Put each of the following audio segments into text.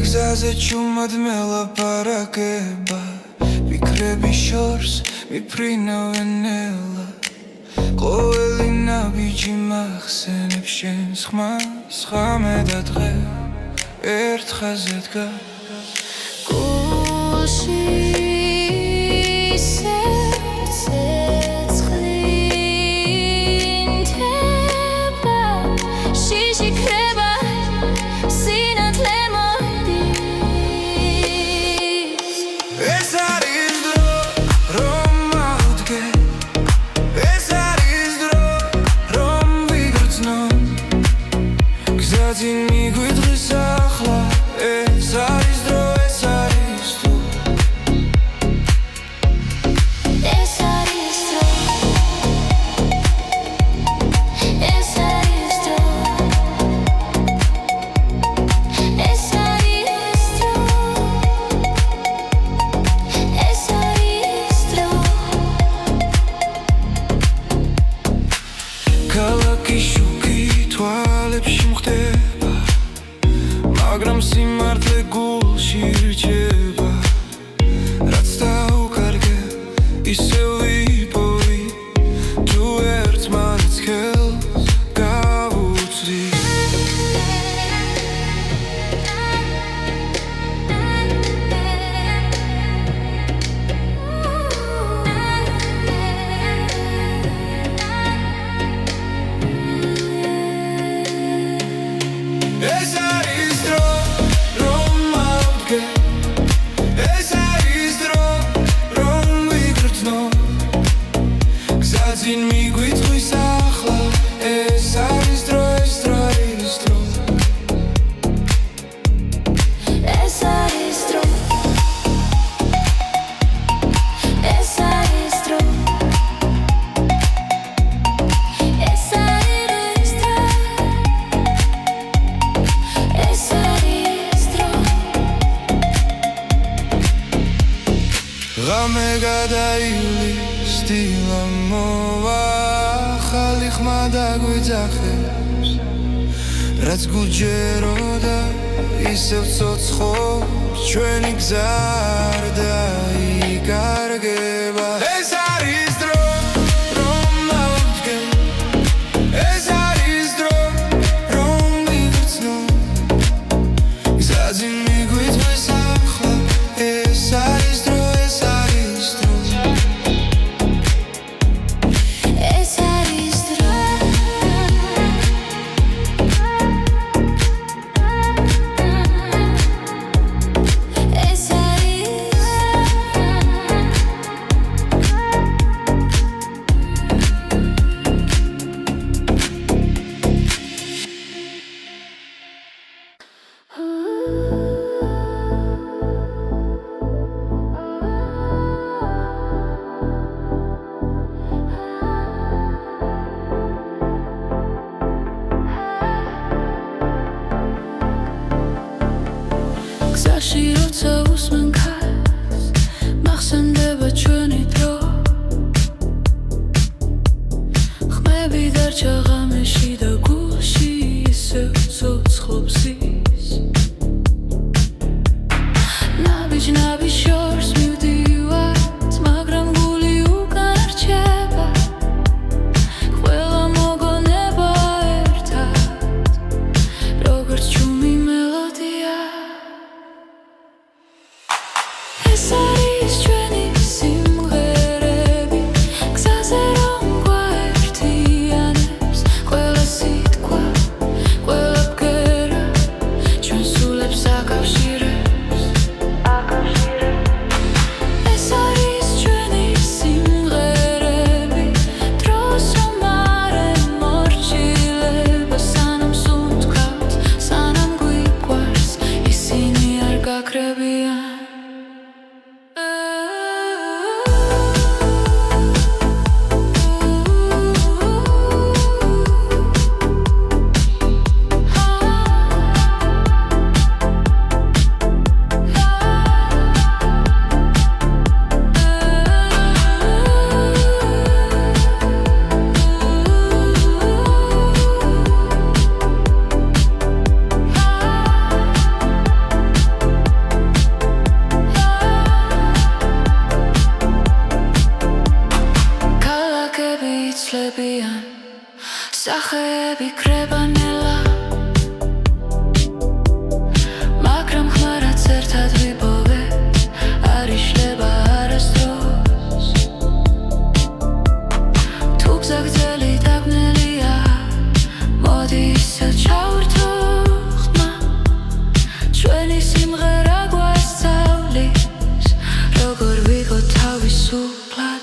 გზაზე ჩუმად მელაპარაკება ფიქრები შორს მიფრინავენელა ყოველი ნაბიჯი მახსენებს შენს ხმას ხამე და დღე ერთ ხაზზე დგას გულში სერце ცხლინდება შიში ქრება სინათლე მოდის ეს არის დრო რომ ავდგე ეს არის დრო რომ ვიგრძნო გზაზე მიგვიდღის ახლა ეს არის დრო ეს არის თუ ეს არის დრო ეს არის დრო ეს არის დრო ეს არის დრო ქალაქი შუქი თვალებში მხდება მაგრამ სიმართლე გულში რჩება რაც დაუკარგე ისევ ვიპოვი თუ ერთმანეთს ხელს გავუწვდი ეს არის დრო რომ ავდგე ეს არის დრო რომ ვიგრძნო გზაზე მიგვიწვის ახლა ეს არის დრო ეს არის დრო ეს არის დრო ეს არის დრო ეს არის დრო ეს არის დრო ღამე გადაივლის დილა მოვა ახალი ხმა დაგვიძახებს რაც გულჯეროდა ისევ ცოცხობს ჩვენი გზა არ დაიკარგება ეს არის დრო რომ ავდგე ეს არის დრო რომ ვიგრძნო გზაზე მიგვიწვის ახლა ეს არის დრო ეს არის დრო ეს არის დრო ეს გზაში როცა უსმენ ქარს მახსენდება ჩვენი დრო ხმები დარჩა ღამეში და გულში ისევ ცოცხლობს ის ნაბიჯ შორს მივდივართ მაგრამ გული უკან რჩება ყველა მოგონება ერთად როგორც ჩუმი მელოდია კრებანელა მაგრამ ხმარაც ერთად ვიპოვეთ არ იშლება არასდროს თუ გზა გრძელი დაბნელია მოდი ისე ჩავერთო ხმა ჩვენი სიმღერა გვასწავლის როგორ ვიღო თავისუფლად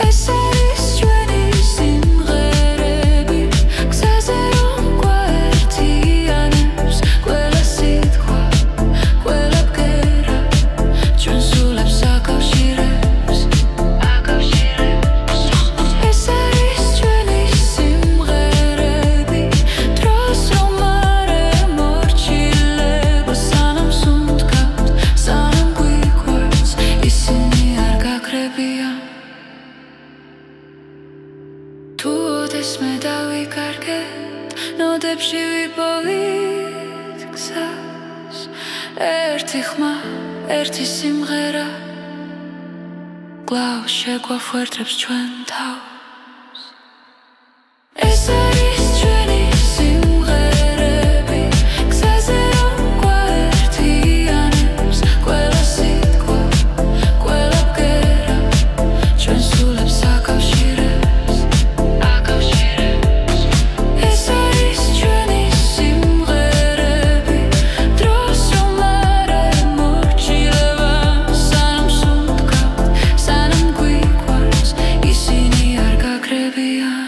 ეს არის ჩვენი სიმღერები გზაზე რომ გვაერთიანებს ყველა სიტყვა ყველა ბგერა ჩვენ სულებს აკავშირებს ეს არის ჩვენი სიმღერები დროს რომ არ ემორჩილება სანამ სუნთქავთ სანამ გვიყვარს ისინი არ გაქრებიან თუ ოდესმე დავიკარგეთ ნოდებში ვიპოვით გზას ერთი ხმა ერთი სიმღერა კვლავ შეგვაფუერდებს ჩვენ თავს ეს არის ჩვენი სიმღერები გზაზე რომ გვაერთიანებს ყველა სიტყვა ყველა ბგერა ჩვენ სულებს აკავშირებს ეს არის ჩვენი სიმღერები დროს რომ არ ემორჩილება სანამ სუნთქავთ სანამ გვიყვარს ისინი არ გაქრებიან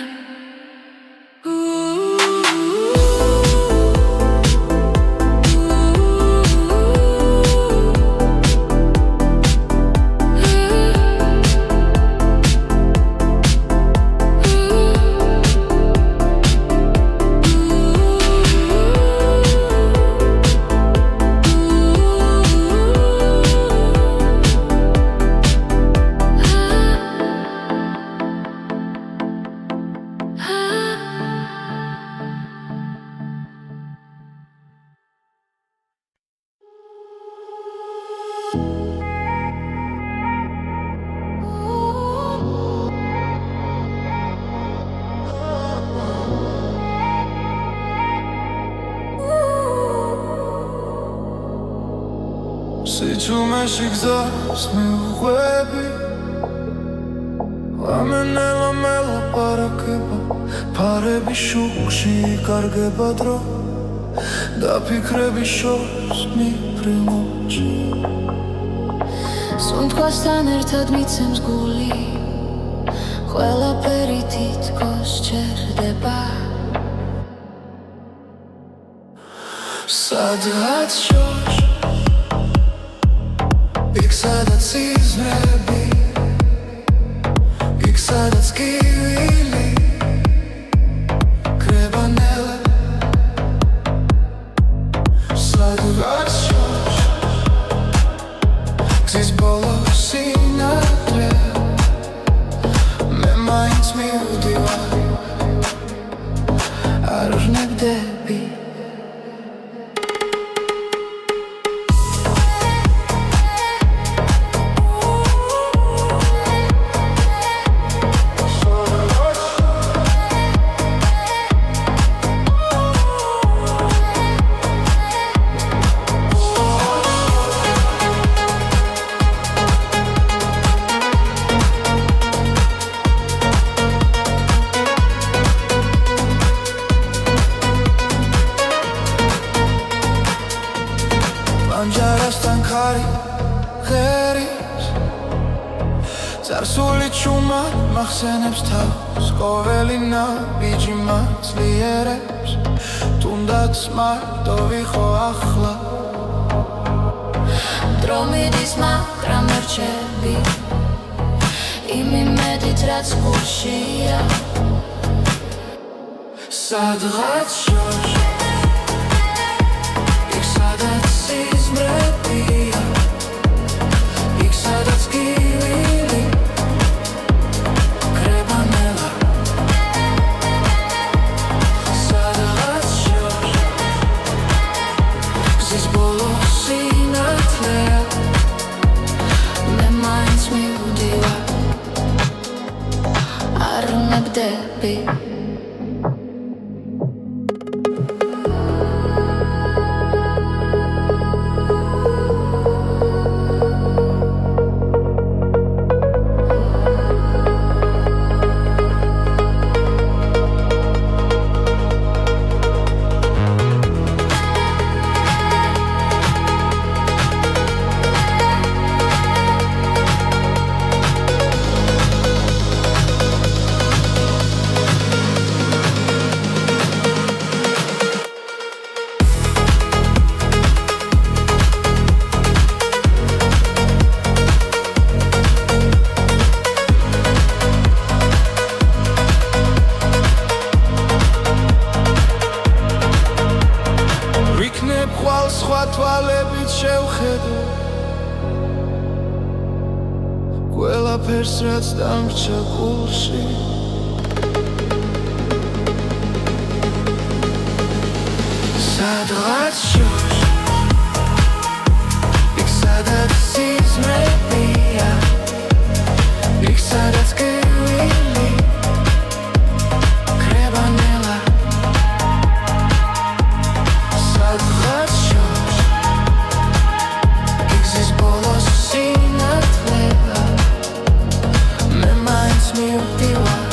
სიჩუმეში გზას მივხვები ლამენელა მელაპარაკება ფარები შუქში იკარგება დრო დაფიქრების შორს მიფრინოჩი სუნთქვასთან ერთად მიცემს გული ყველაფერი თითქოს ჩერდება სადღაც შორს იქ სადაც სიზმრები იქ სადაც კივილი კრებანელა სადღაც შორს გზის ბოლო სინათლე მე მაინც მივდივარ არ ვნებდები ანჯარასთან ხარი ღერის წარსული ჩუმა მახსენებს თავს ყოველი ნაბიჯი მაცლიერებს თუნდაც მარტო ვიხო ახლა დრო მიდის მაგრამ რჩები იმ იმედით რაც გულშია სადღაც შორს იქ სადაც სიზმრებია იქ სადაც კივილი კრებანელა სადღაც შორს გზის ბოლო სინათლე მე მაინც მივდივარ არ ვნებდები ყველაფერს რაც დამრჩა გულში სადღაც შორს იქ სადაც სიზმრებია იქ სადაც გევილი კრებანელა სადღაც შორს იქ ზის ბოლოს სინათლება მე მაინც მივდივარ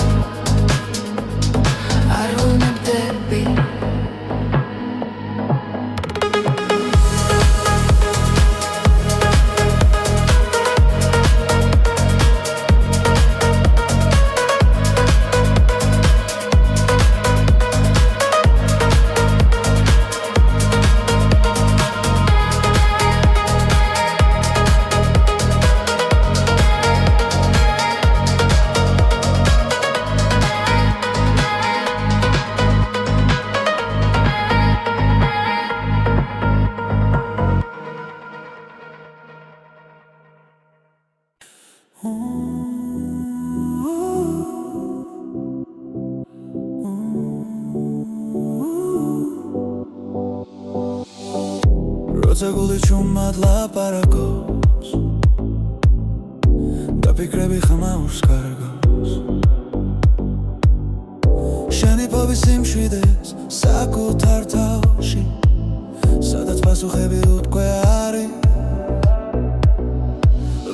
არ ვნებდები როცა გული ჩუმად ლაპარაკობს და ფიქრები ხმაურს კარგავს შენი ფობის სიმშვიდეს საკუთარ თავში სადაც პასუხები უთქვე არის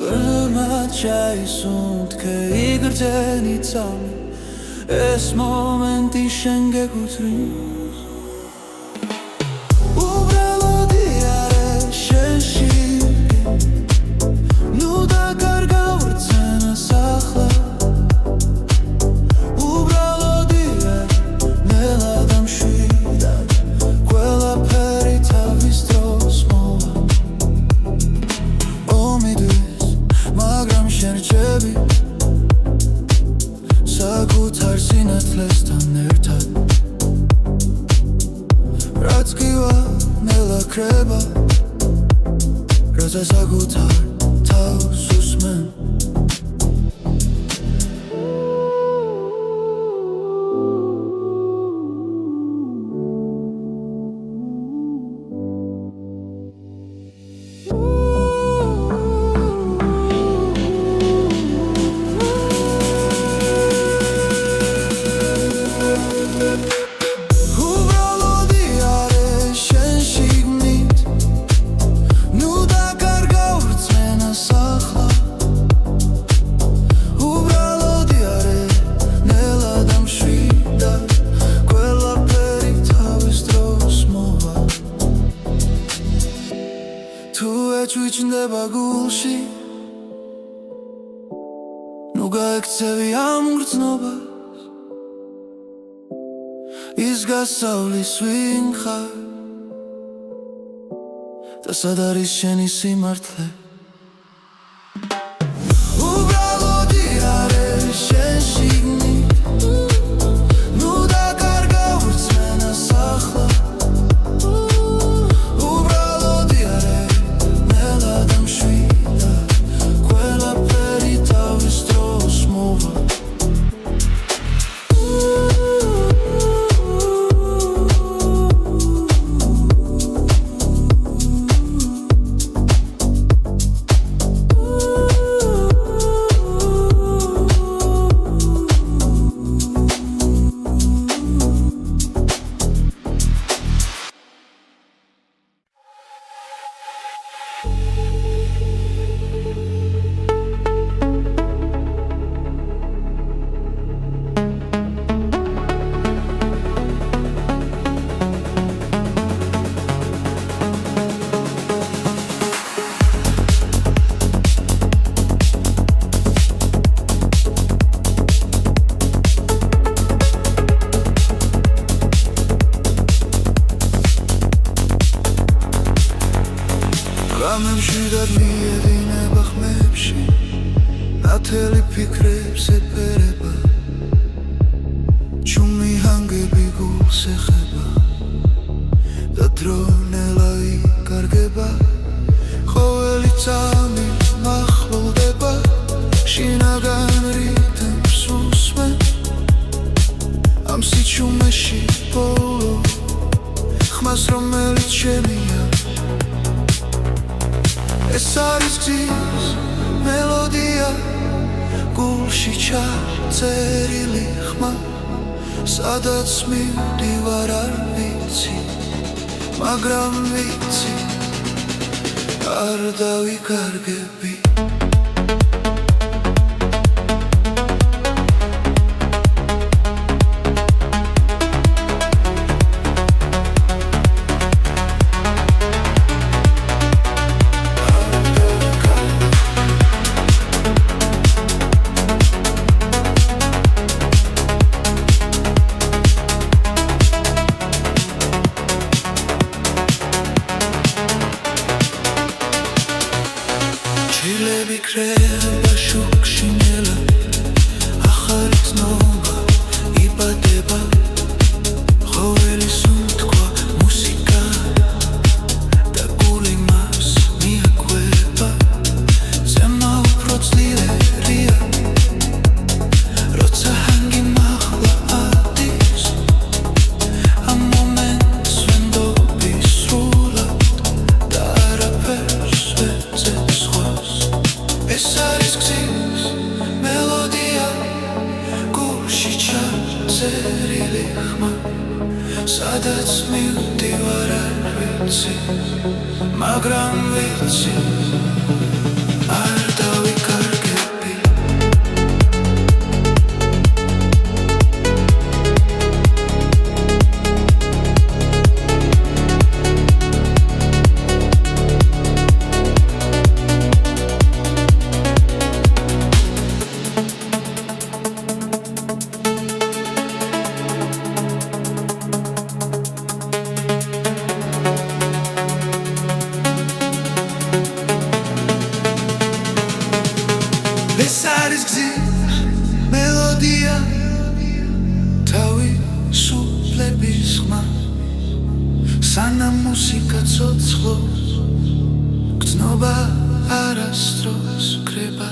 ბრმად ჩაისუნთქე იგრძენი წამი ეს მომენტი შენ გეკუთვნის საკუთარ სინათლესთან ერთად რაც გივა ნელა ქრება როცა საკუთარ თავს უსმენ ჩუჩნდება გულში ნუ გაექცევი ამ გრძნობას ის გასავლის ვინ ხარ და სად არის შენი სიმართლე უბრალოდი არის შენ შიგნით ნუ დაკარგავ რწმენას ახლა გამემშვიდად მიედინება ხმებში ნათელი ფიქრებს ეფერება ჩუმი ჰანგები გულს ეხება და დრო ნელა იკარგება ყოველი წამი მახლულდება შინაგან რიტმს უსმენ ამ სიჩუმეში ბოლო ხმას რომელიც შემია ეს არის გზის მელოდია გულში ჩაწერილი ხმა სადაც მივდივარ არ ვიცი მაგრამ ვიცი არ დავიკარგები ჭილები კრება შუქში ნელა ახალი ცნობა იბადება ყოველი სუნთქვა მუსიკა და გული მას მიაკვება ზემო უფრო ძლიერია როცა ჰანგი მაღლა ადის ამ მომენტს ვენდობი სრულად და არაფერს ვეძებს ეს არის გზის მელოდია გულში ჩაწერილი ხმა სადაც მივდივარ არ ვიცი მაგრამ ვიცი არ დავიკარგები ეს არის გზის მელოდია თავისუფლების ხმა სანამ მუსიკა ცოცხლობს გრძნობა არასდროს კრება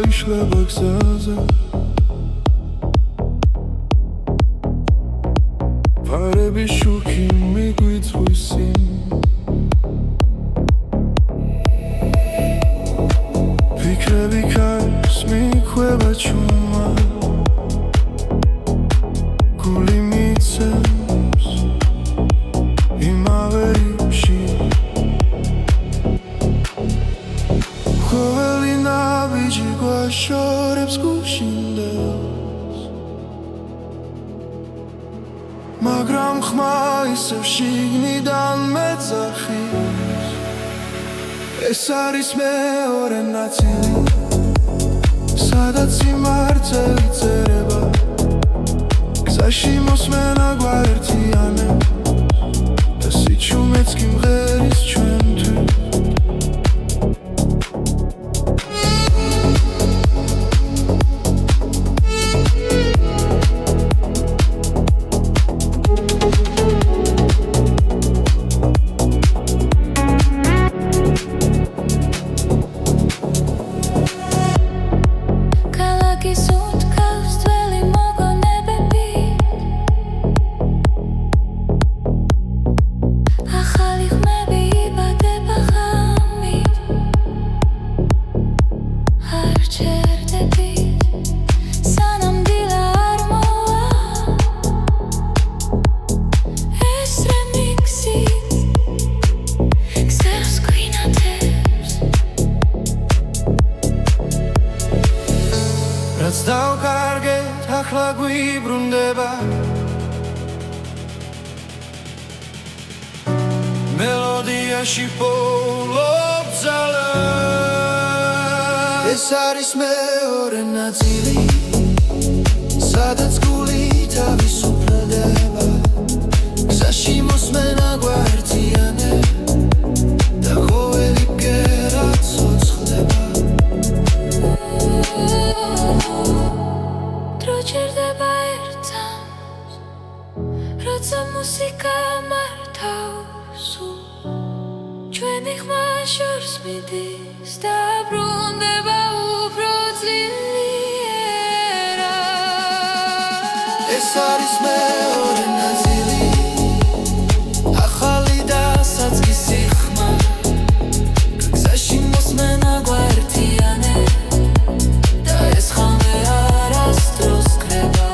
იშლება გზაზე ფარები შუქი მიგვიწვისი ფიქრები კარს მიხვება ჩუმა გული მიცემს იმავე რიფში ყოველი ნაბიჯი გვაშორებს გუშინდელს მაგრამ ხმა ისევ შიგნიდან მეძახის ეს არის მეორე ნაწილი სადაც სიმართლე წერება გზაში მოსმენა გვაერთიანე და სიჩუმეც კი მღერის ჩვენთვის რაც დავკარგეთ ახლა გვიბრუნდება მელოდიაში პოულობ ძალა ეს არის მეორე ნაწილი სადაც გული თავისუფლდება გზაში მოსმენა გვაერთიანე და ყოველი ბგერა ცოცხლდება დროჩერდება ერთად როცა მუსიკა მართავს ჩვენი ხმა შორს მიდის და ბრუნდება უფრო ძლიერად ეს არის მეორე ნაწილი ახალი და საწყისი ხმა გზაში მოსმენა გვაერთიანე და ეს ხამე არასდროს კრება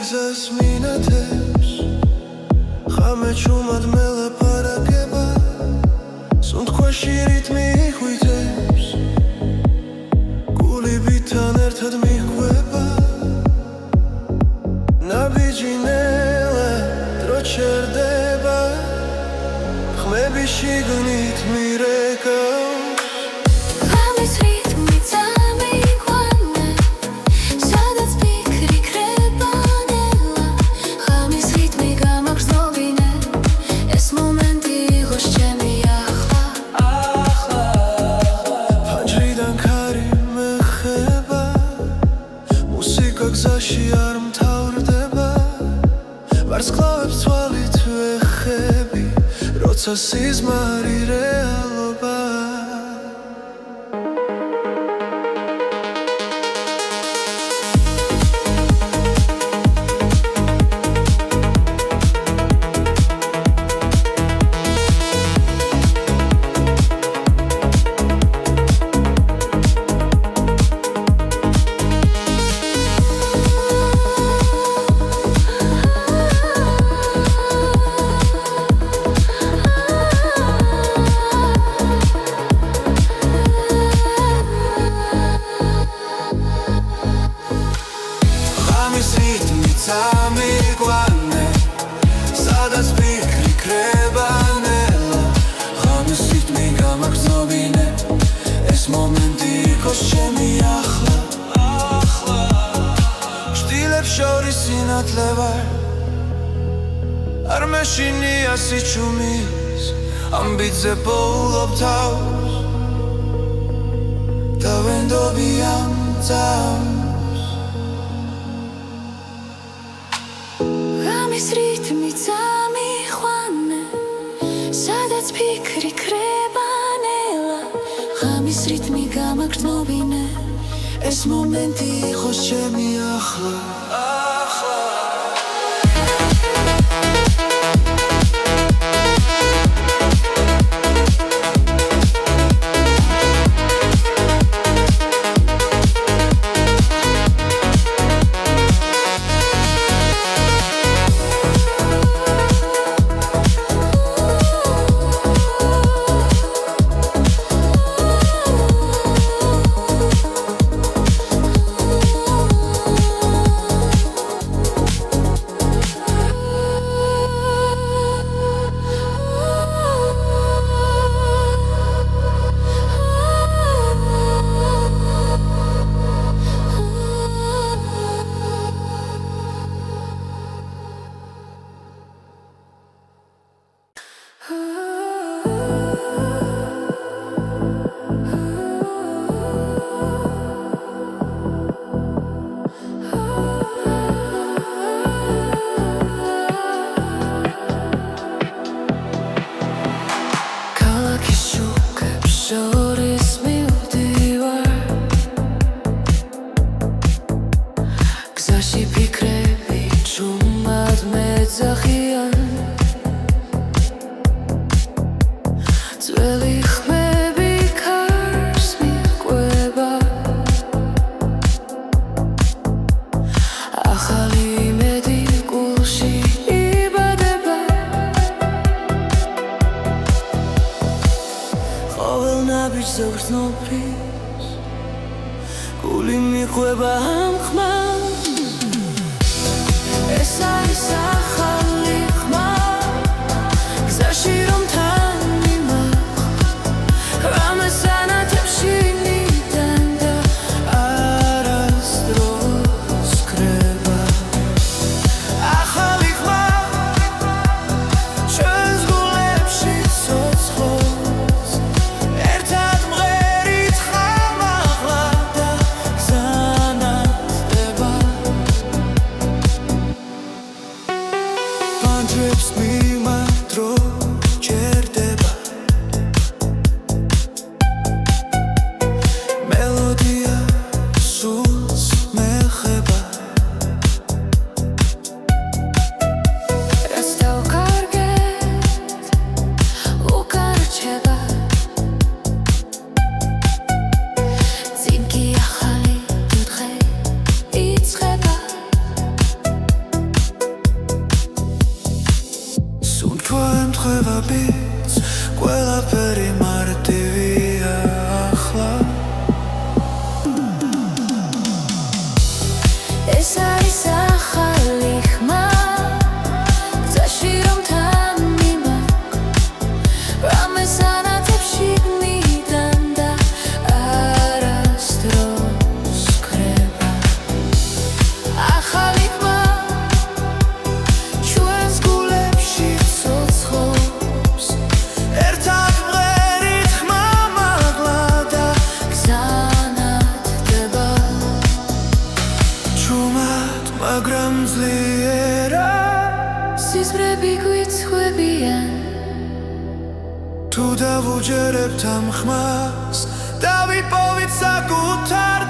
გზას მინათებს ხამე ჩუმად მელაპარაკება სუნთქვაში რიტმი ხვიტებს გულიბიდან ერთად მიჰყვება ნაბიჯი ნელა დრო ჩერდება ხმები შიგნით მირეკავს გზაში არ მთავრდება ვარსკვლავებს თვალით ვეხები როცა სიზმარი რეალობა ამიგვანე სადაც ფიქრი კრება ნელა ხამის რიტმი გამაგრძნობინე სინათლე არ მეშინია სიჩუმის ამბიძე პოულობ თავს და ვენდობი ამ წამს ღამის რითმი წამიყვანე სადაც ფიქრი ქრება ნელა ღამის რითმი გამაგრძნობინე ეს მომენტი იყოს ჩემი ახლა გული მიყვება ამ ხმას ეს არის ახალი ხმა გზაში რომ თან მიმახვ რამეს ანათებში ნიდან და არასდროს ქრება ახალი ხმა ჩვენს გულებში ცოცხლობს ერთად მღერით ხამაღლა და ზანათდება პანჯრებს მიმართრო ჯერდება მელოდია სულს მეხება რაც დავკარგეთ უკან რჩება წინ კი ახალი დღე იწყება სუნთქვა ემთხვევა ბიძ ყველაფერი მარტივია ახლა ეს არის ახალი ხმა გზაში რომ თან მიმახვ რამეს ანათებში ნიდან და არასდროს ქრება ახალი ხმა ჩვენს გულებში ცოცხლობს ერთად მღერით ხმამაღლა და გზანათდება ჩუმად მაგრამ ძლიერად სიზმრები გვიცხვებიან თუ დავუჯერებთ ამ ხმას დავიპოვით საკუთარ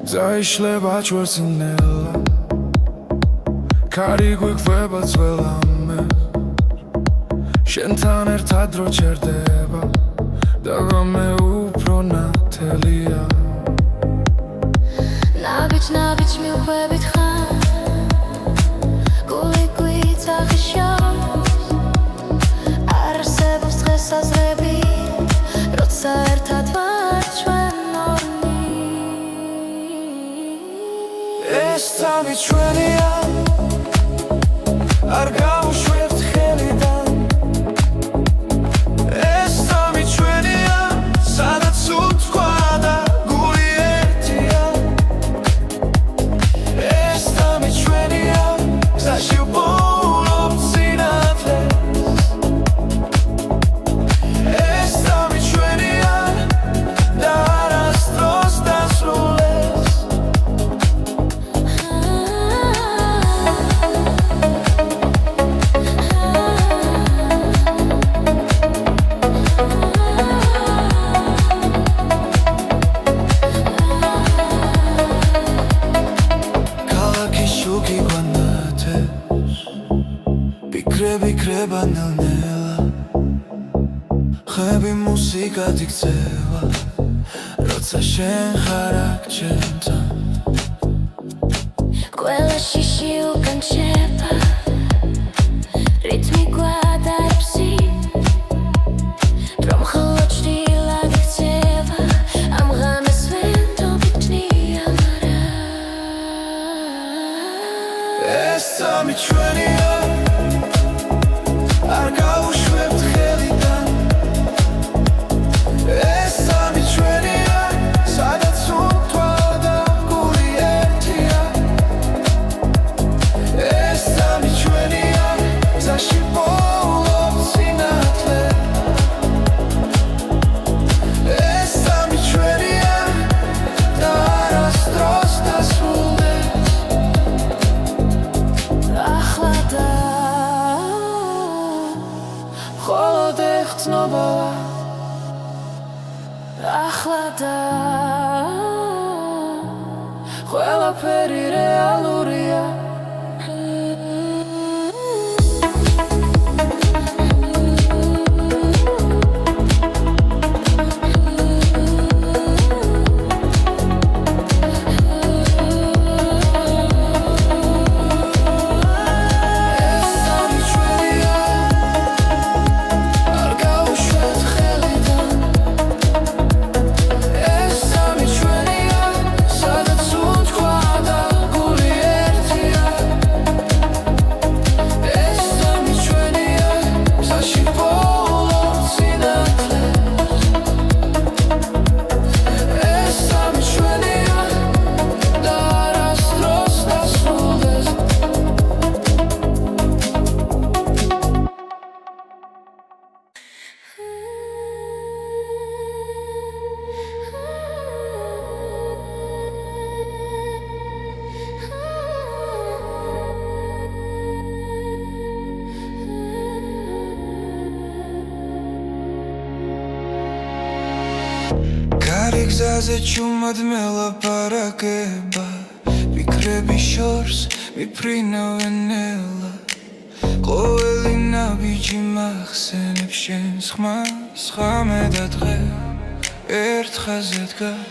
Zaişleba çvărținela Cari guiqveba țvelame Შენთან ერთად დრო ჩერდება და ღამე უფრო ნათელია ნაბიჯ მივხვევით ხარ გული გვიწახიშავს არ არსებობს დღესაზრები როცა ერთად ვართ ჩვენ ორნი ეს წამი ჩვენია არ გავუშვებთ ხელიდან ეს წამი ჩვენია სადაც უთქვა და გული ერთია ეს წამი ჩვენია გზაში ვპოულობთ სინათლეს ეს წამი ჩვენია და არასდროს დასრულდეს Bikre nel-nela Xebi musika diktseva Rotsa shen xar ak čentan ყველა შიში უკან შეება რითმი გვადარბსი რომ ხოლო ჭრილად იქცევა ამ ღამეს ვენდობით ვნიან არა ეს წამი ჩვენია არ გავუშვებთ ხელიდან ეს წამი ჩვენია სადაც უთქვა და გული ერთია ეს წამი ჩვენია გზაში ვპოულობთ სინათლეს ეს წამი ჩვენია და არასდროს დასრულდეს ახლა და მხოლოდ ეხცნობოა ახლა და ყველაფერი რეალურია გზაზე ჩუმად მელაპარაკება ფიქრები შორს მიფრინავენ ნელა ყოველი ნაბიჯი მახსენებს შენს ხმას ღამე და დღე ერთ ხაზზე დგას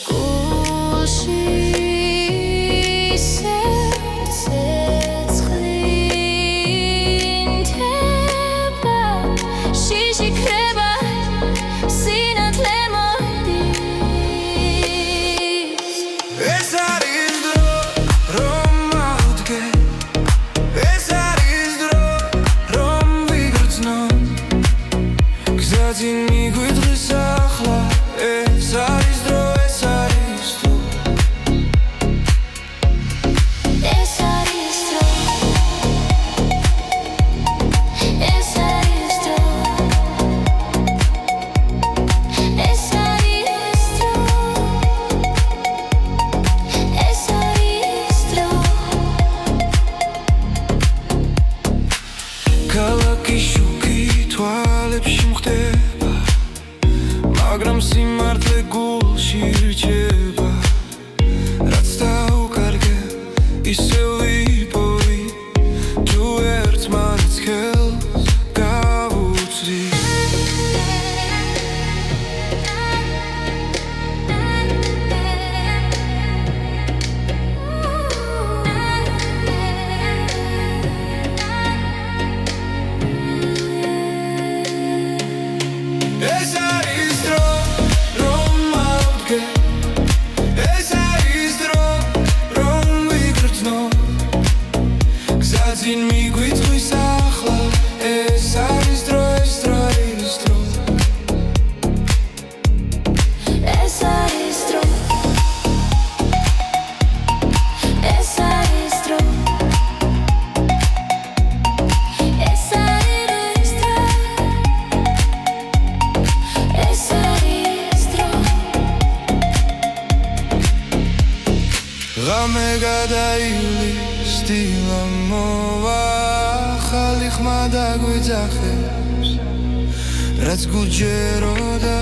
გულში სერცე ცხლინდება შიში ქრება სინათლე ეს არის დრო რომ ავდგე ეს არის დრო რომ ვიგრძნო გზაზე მიგვიდღის ახლა ეს არის დრო ეს არის თუ მაგრამ სიმართლე გულში რჩება რაც დაუკარგე ისევ ვიპოვი თუ ერთმანეთს ხელს გავუწვი ეს არის დრო რომ ავდგე ეს არის დრო რომ ვიგრძნო გზაძინ მიგვიწვის ახლა ეს არის დრო ეს დრო არის დრო ეს არის დრო ეს არის დრო ეს არის დრო ეს არის დრო ღამე გადაივლის დილა მოვა ახალი ხმა დაგვიძახებს რაც გუჯეროდა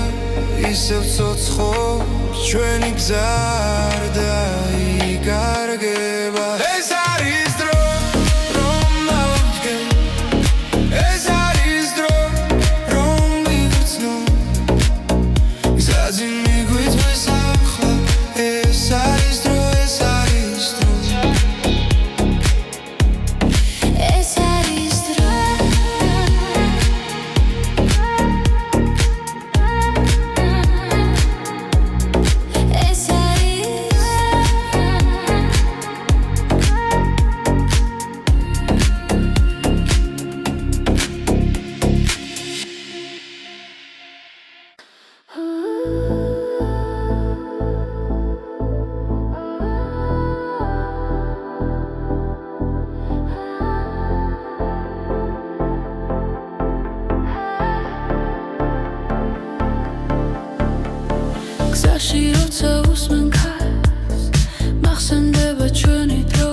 ისევ ცოცხობს ჩვენი გზა არ დაიკარგება ეს არის დრო რომ ავდგე ეს არის დრო რომ ვიგრძნო გზაძინ მიგვიწვის ახლა ეს არის დრო ეს არის დრო ეს არის დრო ეს გზაში როცა უსმენ ქარს მახსენდება ჩვენი დრო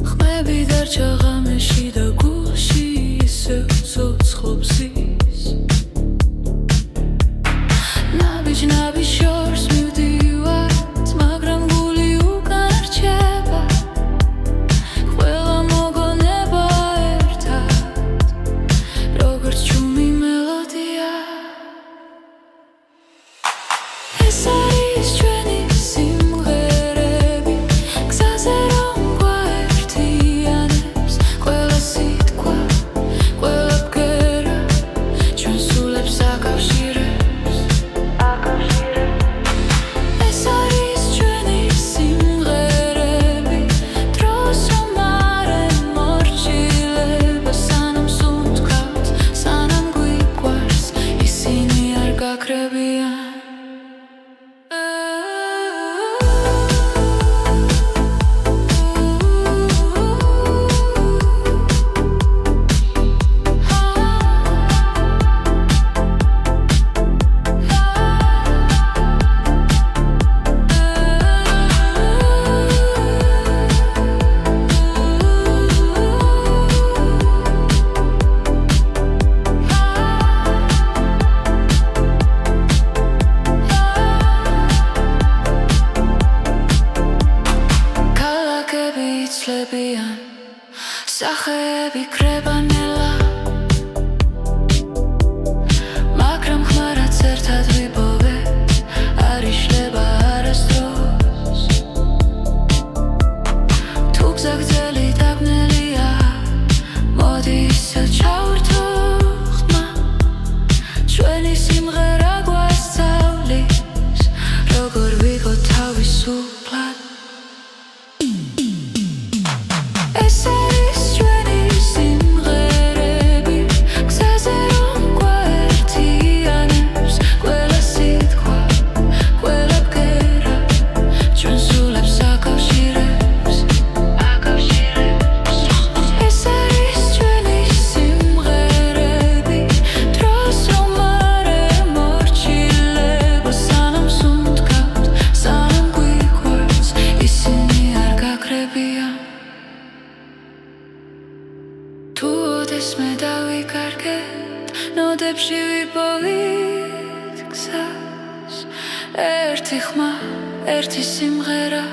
ხმები დარჩა ღამეში და გულში ისევ ცოცხლობს ის ნაბიჯ შორს მივდივართ მაგრამ გული უკან რჩება ყველა მოგონება ერთად როგორც ჩუმი მელოდია ეს არის ჩვენი სიმღერები გზაზე რომ გვაერთიანებს ყველა სიტყვა ყველა ბგერა ჩვენ სულებს აკავშირებს ეს არის ჩვენი სიმღერები დროს რომ არ ემორჩილება სანამ სუნთქავთ სანამ გვიყვარს ისინი არ გაქრებიან ქალაქები იცლებიან სახეები კრებანელა მაგრამ ხმა რაც ერთად ვიპოვეთ არ იშლება არასდროს თუ გზა გრძელი დაბნელია მოდი ისევ ჩავერთო ხმა ჩვენი სიმღერა გვასწავლის როგორ ვიყო თავისუფლად ეს არის ჩვენი სიმღერები გზაზე რომ გვაერთიანებს ყველა სიტყვა ყველა ბგერა ჩვენ სულებს აკავშირებს ეს არის ჩვენი სიმღერები დროს რომ არ ემორჩილება სანამ სუნთქავთ სანამ გვიყვარს ჯგუფში ვიპოვით გზას ერთი ხმა, ერთი სიმღერა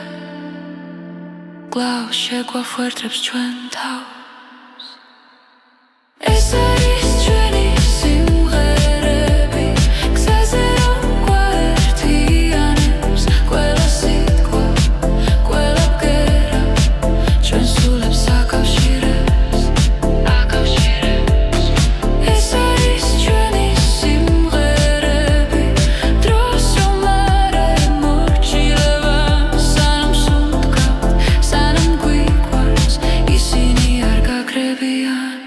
კვლავ შეგვაფუერდებს ჩვენ თავს ეს არის ჩვენი სიმღერები გზაზე რომ გვაერთიანებს ყველა სიტყვა, ყველა ბგერა ჩვენ სულებს აკავშირებს ეს არის ჩვენი სიმღერები დროს რომ არ ემორჩილება სანამ სუნთქავთ, სანამ გვიყვარს ისინი არ გაგრებიან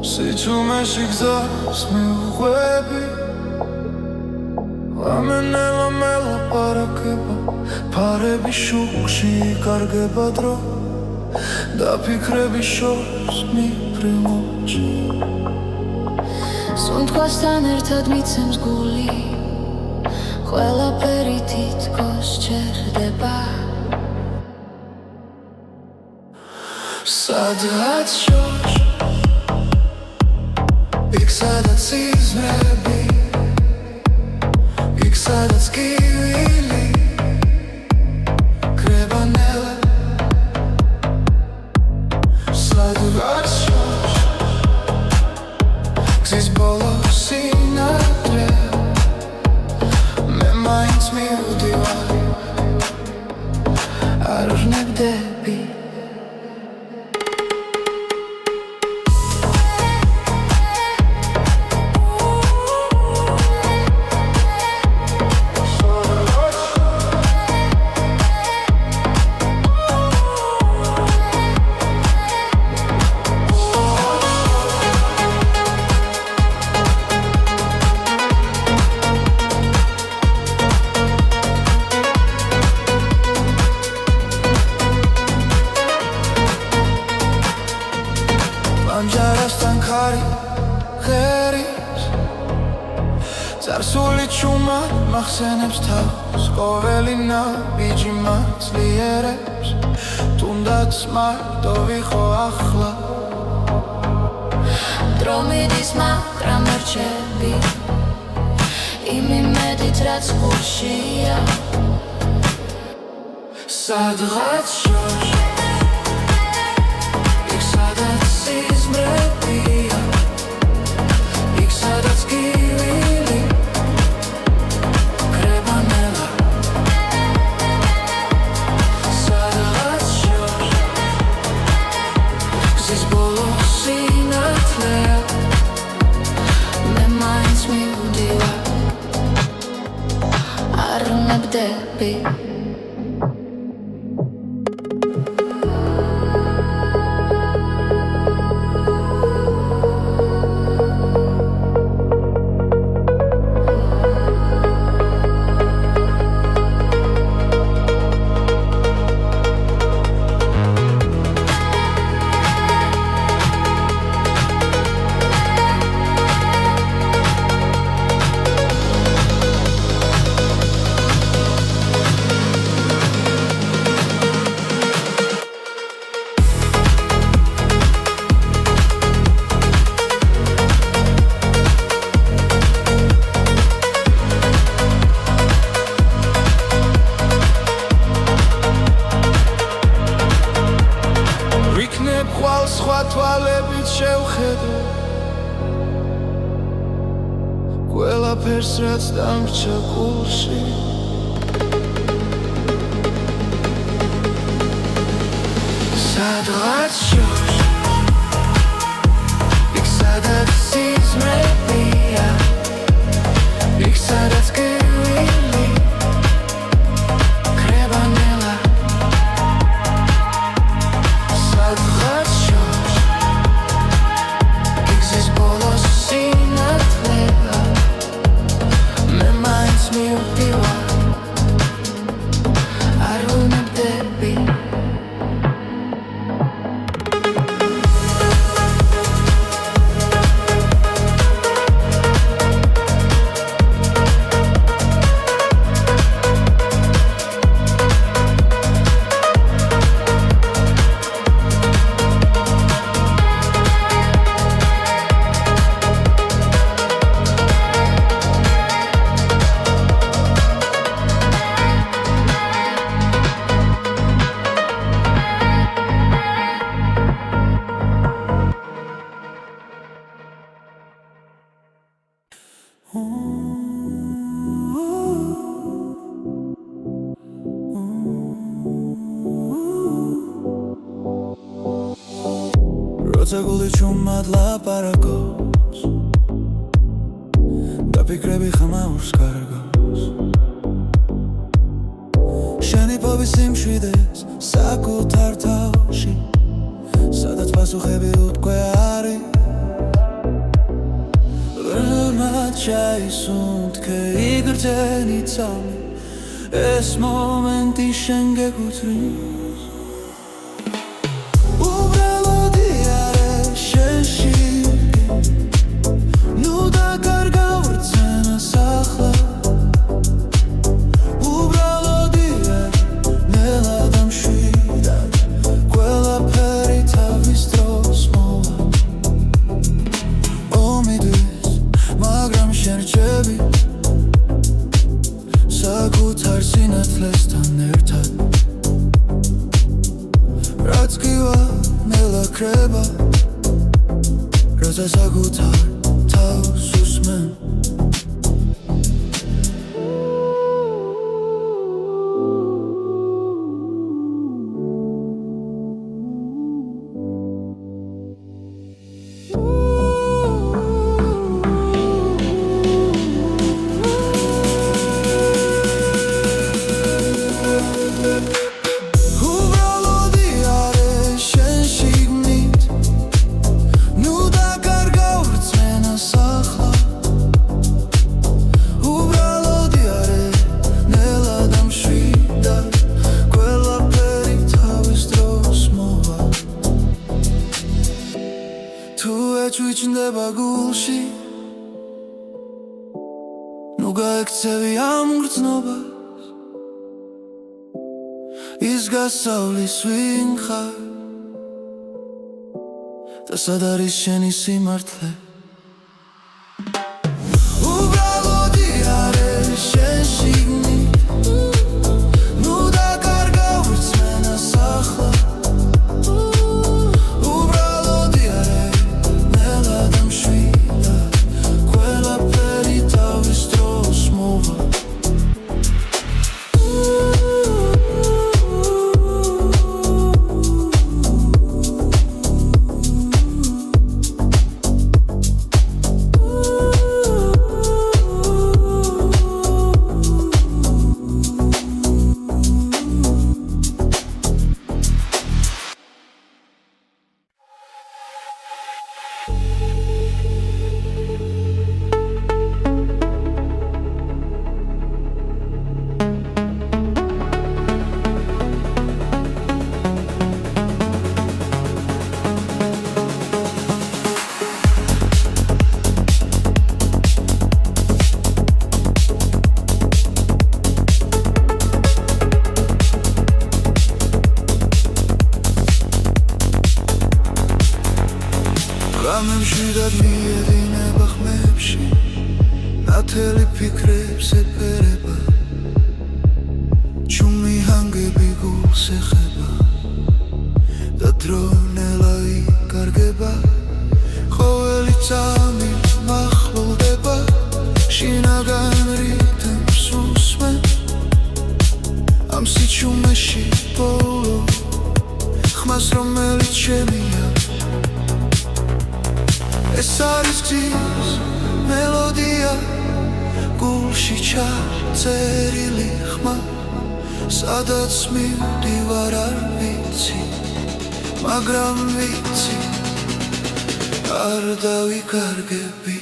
სიჩუმეში გზას მივყვები ვამენელა მელაპარაკება ფარები შუქში იკარგება დრო და ფიქრები შორს მიფრინვში სუნთქვასთან ერთად მიცემს გული ყველაფერი თითქოს ჩერდება სადღაც შორს იქ სადაც სიზმრები იქ სადაც კივილი კრებანელა სადღაც შორს გზის ბოლო სინათლე მე მაინც მივდივარ არ ვნებდები პანჯარასთან ხარი ღერის წარსული ჩუმად მახსენებს თავს ყოველი ნაბიჯი მაცლიერებს თუნდაც მარტო ვიყო ახლა დრო მიდის მაგრამ რჩები იმ იმედით რაც გულშია სადღაც შორს იქ სადაც სიზმრებია იქ სადაც კივილი კრებანელა სადღაც შორს გზის ბოლო სინათლეა მე მაინც მივდივარ არ ვნებდები სხვა თვალებით შევხედო ყველაფერს რაც დამრჩა გულში სადღაც შორს იქ სადაც სიზმრებია იქ სადაც გივილი ქრება ნელა სადღაც შორს იქ ბოლოს სინათლეა მე მაინც მივდივარ არ ვნებდები როცა გული ჩუმად ლაპარაკობს და ფიქრები ხმაურს კარგავს შენი ფობის სიმშვიდეს საკუთარ თავში სადაც პასუხები უთქვე არის ბრმად ჩაისუნთქე იგრძენი ცალმი ეს მომენტი შენ გეკუთვნის საკუთარ სინათლესთან ერთად რაც გივა ნელა ქრება როცა საკუთარ თავს უსმენ ჩუჩნდება გულში ნუ გაექცევი ამ გრძნობას ის გასავლის ვინ ხარ და სად არის შენი სიმართლე უბრალოდი არის შენ შიგნით ნუ დაკარგავ რწმენას ახლა რამემშვიდად მიედინება ხმებში ნათელი ფიქრებს ეფერება ჩუმი ჰანგები გულს ეხება და დრო ნელა იკარგება ყოველი წამი მახლულდება შინაგან რიტმს უსმენ ამ სიჩუმეში ბოლო ხმა იმას რომელიც შემია ეს არის გზის მელოდია გულში ჩაწერილი ხმა სადაც მივდივარ არ ვიცი მაგრამ ვიცი არ დავიკარგები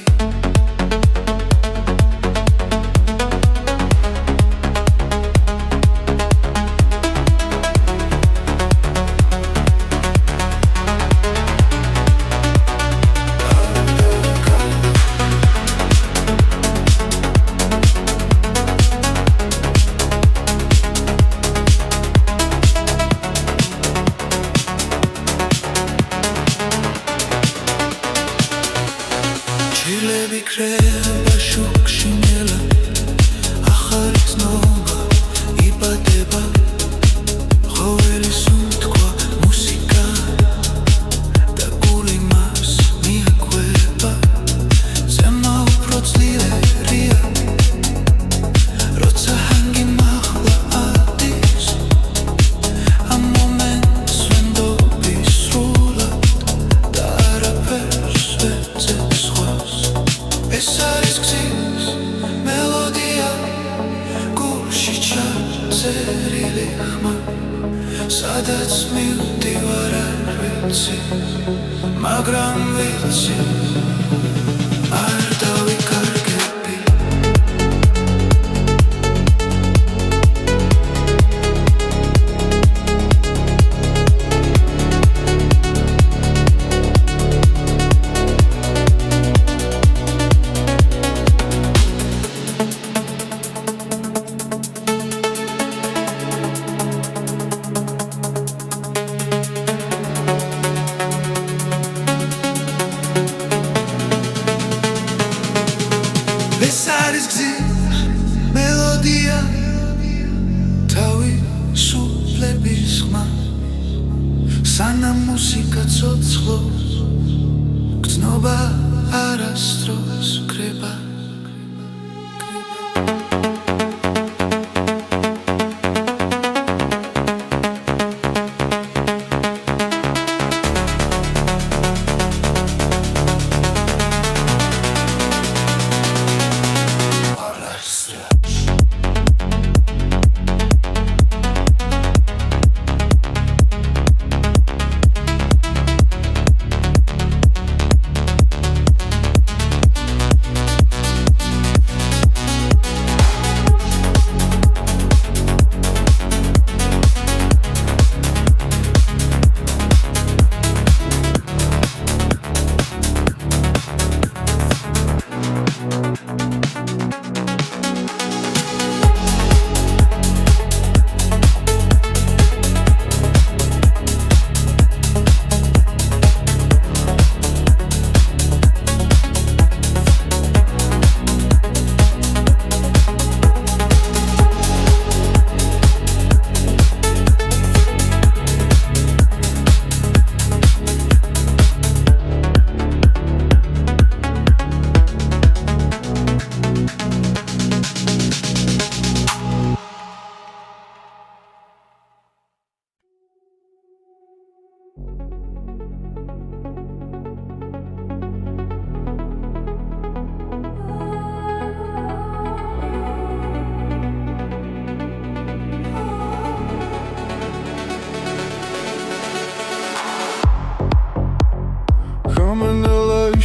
ჭრილები ქრება შუქში ნელა ახალი ცნობა იბადება ყოველი სუნთქვა მუსიკა და გული მას მიაკვება ზემო უფრო ძლიერია როცა ჰანგი მაღლა ადის ამ მომენტს ვენდობი სრულად და არაფერს ვეძებ სხვას ეს არის გზის მელოდია გულში ჩაწერილი ხმა სადაც მივდივარ არ ვიცი მაგრამ ვიცი არ დავიკარგები ეს არის გზის მელოდია თავისუფლების ხმა სანამ მუსიკა ცოცხლობს გრძნობა არასდროს კრება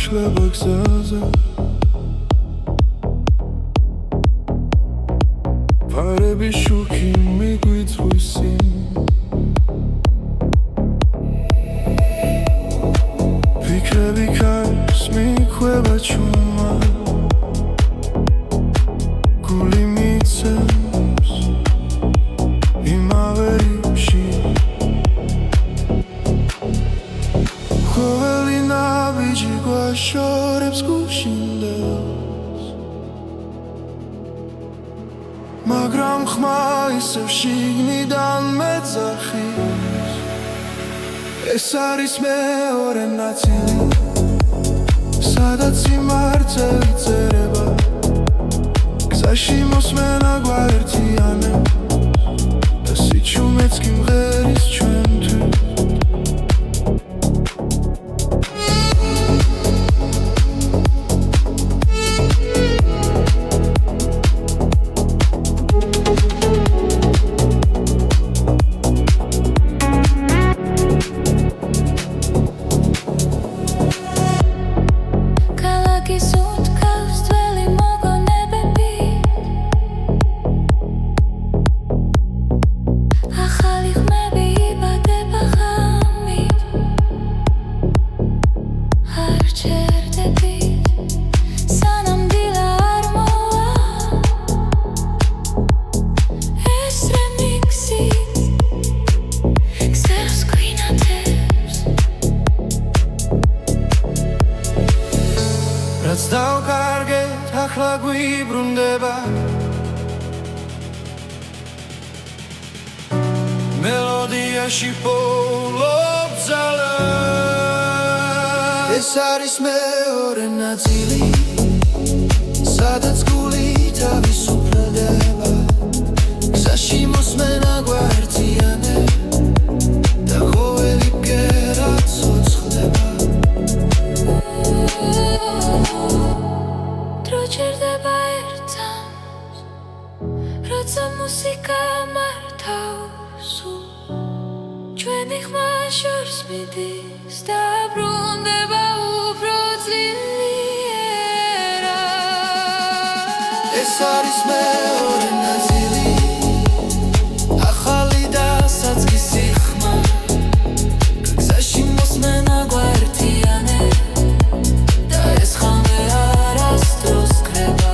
იშლება გზაზე ფარების შუქი მიგვიწვის ფიქრები ქარს მიხვება ჩუმა გული მიცემს იმავე რიფში ყოველი ნაბიჯი გვაშორებს გუშინდელს მაგრამ ხმა ისევ შიგნიდან მეძახის ეს არის მეორე ნაწილი სადაც სიმართლე წერება გზაში მოსმენა გვაერთიანებს და სიჩუმეც კი მღერის ჩვენთვის ახლა გვიბრუნდება მელოდიაში პოულობ ძალა ეს არის მეორე ნაწილი სადაც გული თავისუფლდება გზაში მოსმენა გვაერთიანებ და ყოველი ბგერა ცოცხლდება დრო ჩერდება ერთად როცა მუსიკა მართავს ჩვენი ხმა შორს მიდის და ბრუნდება უფრო ძლიერად ეს არის მეორე ნაწილი ახალი და საწყისი ხმა გზაში მოსმენა გვაერთიანებ და ეს ხამე არასდროს ქრება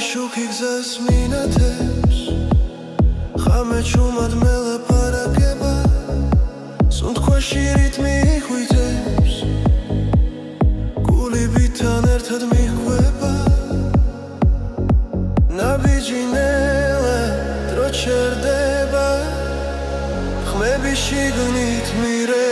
შუქი გზას მინათებს ხამე ჩუმად მელაპარაკება სუნთქვაში რიტმი ხვიტებს გულებიდან ერთად მიჰყვება ნაბიჯი ნელა დრო ჩერდება ხმები შიგნით მირე